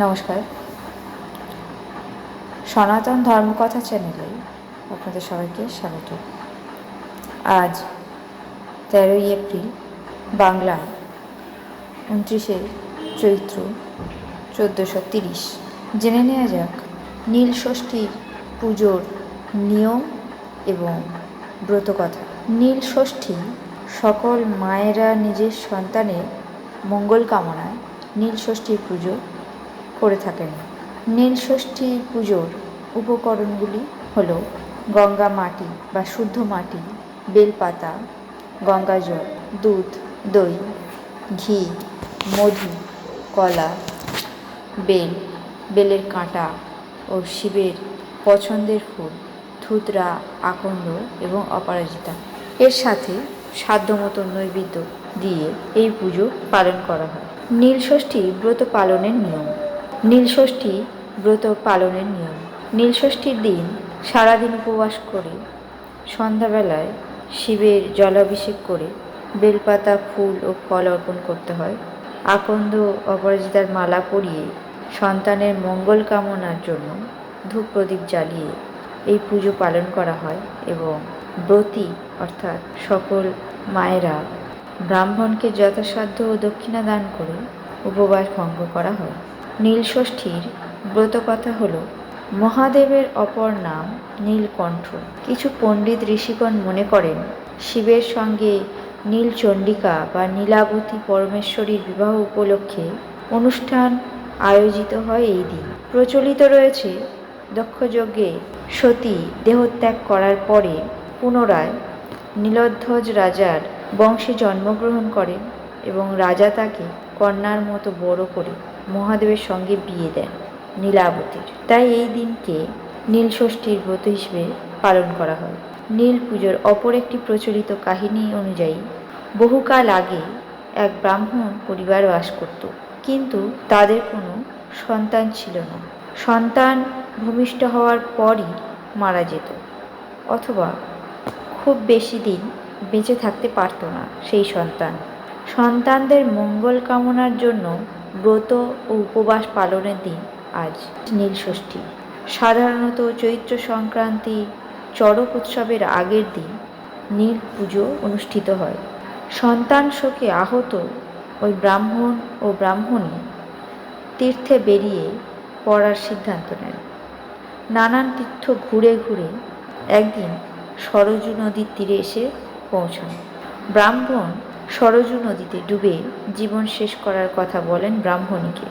নমস্কার, সনাতন ধর্মকথা চ্যানেলে আপনাদের সবাইকে স্বাগত। আজ 13ই এপ্রিল, বাংলা 29শে চৈত্র 1430। জেনে নেওয়া যাক নীল ষষ্ঠীর পুজোর নিয়ম এবং ব্রতকথা। নীল ষষ্ঠী সকল মায়েরা নিজের সন্তানের মঙ্গল কামনায় নীল ষষ্ঠীর পুজো করে থাকেন। নীল ষষ্ঠী পুজোর উপকরণগুলি হল গঙ্গা মাটি বা শুদ্ধ মাটি, বেলপাতা, গঙ্গা জল, দুধ, দই, ঘি, মধু, কলা, বেলের কাঁটা ও শিবের পছন্দের ফুল ধুতরা, আকন্দ এবং অপরাজিতা। এর সাথে সাধ্যমতো নৈবেদ্য দিয়ে এই পুজো পালন করা হয়। নীল ষষ্ঠী ব্রত পালনের নিয়ম। নীল ষষ্ঠী ব্রত পালনের নিয়ম: নীল ষষ্ঠীর দিন সারাদিন উপবাস করে সন্ধ্যাবেলায় শিবের জলাভিষেক করে বেলপাতা, ফুল ও ফল অর্পণ করতে হয়। আকন্দ অপরাজিতার মালা পরিয়ে সন্তানের মঙ্গল কামনার জন্য ধূপ প্রদীপ জ্বালিয়ে এই পুজো পালন করা হয় এবং ব্রতী অর্থাৎ সকল মায়েরা ব্রাহ্মণকে যথাসাধ্য দক্ষিণা দান করে উপবাস ভঙ্গ করা হয়। নীল ষষ্ঠীর ব্রতকথা হল: মহাদেবের অপর নাম নীলকণ্ঠ। কিছু পণ্ডিত ঋষিগণ মনে করেন শিবের সঙ্গে নীলচণ্ডিকা বা নীলাবতী পরমেশ্বরীর বিবাহ উপলক্ষে অনুষ্ঠান আয়োজিত হয় এই দিন। প্রচলিত রয়েছে দক্ষযজ্ঞে সতী দেহত্যাগ করার পরে পুনরায় নীলধ্বজ রাজার বংশে জন্মগ্রহণ করেন এবং রাজা তাকে কন্যার মতো বড় করে মহাদেবের সঙ্গে বিয়ে দেন নীলাবতীর। তাই এই দিনকে নীল ষষ্ঠীর ব্রত হিসেবে পালন করা হয়। নীল পুজোর অপর একটি প্রচলিত কাহিনী অনুযায়ী বহুকাল আগে এক ব্রাহ্মণ পরিবার বাস করত, কিন্তু তাদের কোনো সন্তান ছিল না। সন্তান ভূমিষ্ঠ হওয়ার পরই মারা যেত, অথবা খুব বেশি দিন বেঁচে থাকতে পারত না সেই সন্তান। সন্তানদের মঙ্গল কামনার জন্য ব্রত ও উপবাস পালনের দিন আজ নীল ষষ্ঠী। সাধারণত চৈত্র সংক্রান্তি চড়ক উৎসবের আগের দিন নীল পুজো অনুষ্ঠিত হয়। সন্তান শোকে আহত ওই ব্রাহ্মণ ও ব্রাহ্মণী তীর্থে বেরিয়ে পড়ার সিদ্ধান্ত নেন। নানান তীর্থ ঘুরে ঘুরে একদিন সরজু নদীর তীরে এসে পৌঁছান। ব্রাহ্মণ সরজু নদীতে ডুবে জীবন শেষ করার কথা বলেন ব্রাহ্মণীকে।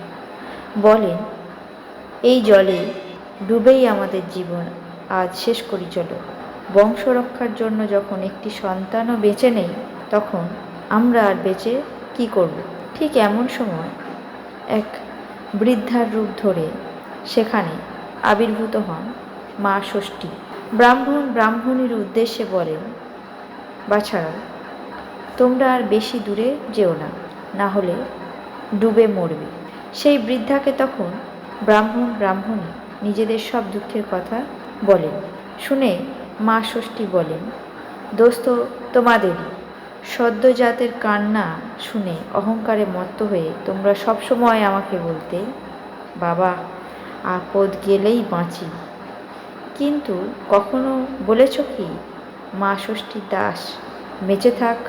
বলেন, এই জলে ডুবেই আমাদের জীবন আজ শেষ করি চলো। বংশ রক্ষার জন্য যখন একটি সন্তানও বেঁচে নেই, তখন আমরা আর বেঁচে কি করব? ঠিক এমন সময় এক বৃদ্ধার রূপ ধরে সেখানে আবির্ভূত হন মা ষষ্ঠী। ব্রাহ্মণ ব্রাহ্মণীর উদ্দেশ্যে বলেন, বাছারা, তোমরা আর বেশি দূরে যেও না, না হলে ডুবে মরবে। সেই বৃদ্ধাকে তখন ব্রাহ্মণ ব্রাহ্মণী নিজেদের সব দুঃখের কথা বলেন। শুনে মা ষষ্ঠী বলেন, দোস্ত তোমাদেরই। সদ্যজাতের কান্না শুনে অহংকারে মত্ত হয়ে তোমরা সবসময় আমাকে বলতে, বাবা, আপদ গেলেই বাঁচি, কিন্তু কখনো বলেছ কি মা ষষ্ঠীর দাস বেঁচে থাক?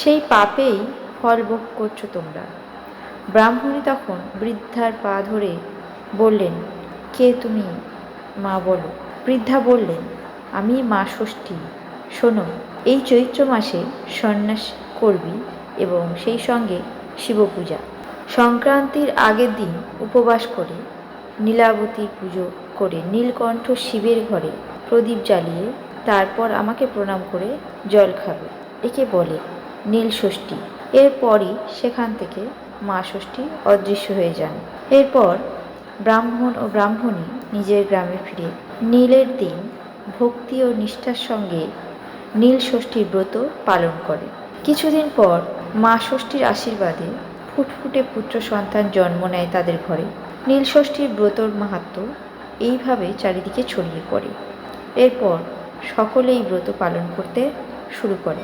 সেই পাপেই ফল ভোগ করছো তোমরা। ব্রাহ্মণী তখন বৃদ্ধার পা ধরে বললেন, কে তুমি মা বলো? বৃদ্ধা বললেন, আমি মা ষষ্ঠী। শোনো, এই চৈত্র মাসে সন্ন্যাস করবি এবং সেই সঙ্গে শিবপূজা। সংক্রান্তির আগের দিন উপবাস করে নীলাবতীর পুজো করে নীলকণ্ঠ শিবের ঘরে প্রদীপ জ্বালিয়ে তারপর আমাকে প্রণাম করে জল খাবে। একে বলে নীল ষষ্ঠী। এরপরই সেখান থেকে মা ষষ্ঠী অদৃশ্য হয়ে যান। এরপর ব্রাহ্মণ ও ব্রাহ্মণী নিজের গ্রামে ফিরে নীলের দিন ভক্তি ও নিষ্ঠার সঙ্গে নীল ষষ্ঠীর ব্রত পালন করে। কিছুদিন পর মা ষষ্ঠীর আশীর্বাদে ফুটফুটে পুত্র সন্তান জন্ম নেয় তাদের ঘরে। নীল ষষ্ঠীর ব্রতর মাহাত্ম্য এইভাবে চারিদিকে ছড়িয়ে পড়ে। এরপর সকলেই ব্রত পালন করতে শুরু করে।